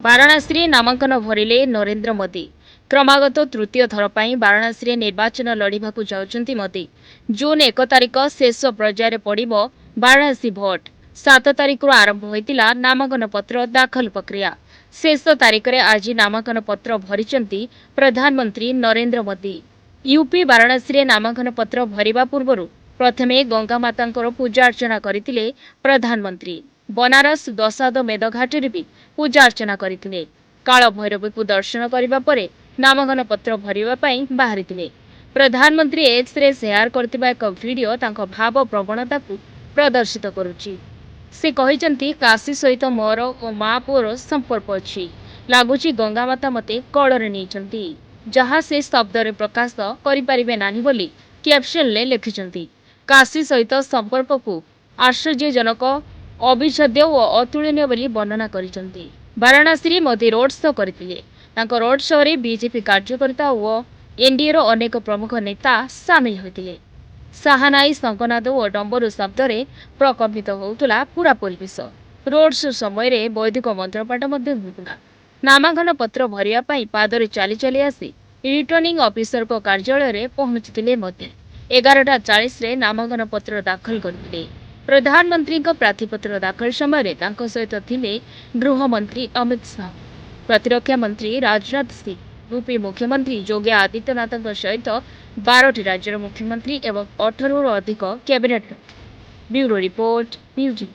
वाराणसी नामांकन भरिले नरेंद्र मोदी। क्रमागत तृतीय थर पर वाराणसी निर्वाचन लड़वा जाउछन्ति मोदी। जून 1 तारिख शेष पर्यायर पड़िबो वाराणसी भोट। 7 तारिख आरंभ होइतिला नामांकन पत्र दाखल प्रक्रिया। शेष तारिख रे आज नामांकन पत्र भरिचन्ति प्रधानमंत्री नरेंद्र मोदी। यूपी वाराणसी नामांकन पत्र भरिबा पूर्वरु प्रथमे गंगा मातांकर पूजा अर्चना करथिले प्रधानमंत्री। बनारस दशाद मेदघाटी भी पूजा अर्चना करथिले। काल भैरवी को दर्शन करने पर नामांकन पत्र भरिबा पई बाहरिथिले। प्रधानमंत्री एक्स रे शेयर करथिबा एक वीडियो तांको भाव प्रवणता को प्रदर्शित करुछि। से कहिसंती काशी सहित मोर ओ मां पुओर संपर्क अछि। लागुछि गंगा माता मते कଳରେ नेइचंती, जहाँ से शब्द रे प्रकाश करि परिबे नानी बोली कैप्शन ले लिखिसंती। काशी सहित संपर्क को आश्चर्यजनक, अविच्छेद्य और अतुलनीय बोली वर्णना करिसंती। वाराणसी मोदी रोड शो करथिले। तांको रोड शो रे बीजेपी कार्यकर्ता और एनडीए रो अनेक प्रमुख नेता सामिल होइतिले। साहानाई शंखनाद और डंबरू शब्द रे प्रकम्पित होउतला पूरा परिवेश। रोड शो समय रे वैदिक मंत्रपाठ मध्य होउतला। नामांकन पत्र भरिया पई पादरे चाली चाली आसी रिटर्निंग ऑफिसर को कार्यालय रे पहुंचतिले मोदी। 11:40 रे नामांकन पत्र दाखल करथिले। प्रधानमंत्री प्रार्थीपत्र दाखल समय सहित थिले गृहमंत्री अमित शाह, प्रतिरक्षा मंत्री राजनाथ सिंह, यूपी मुख्यमंत्री योगी आदित्यनाथ सहित 12टी राज्यर मुख्यमंत्री एवं 18 अधिक कैबिनेट। Bureau report news.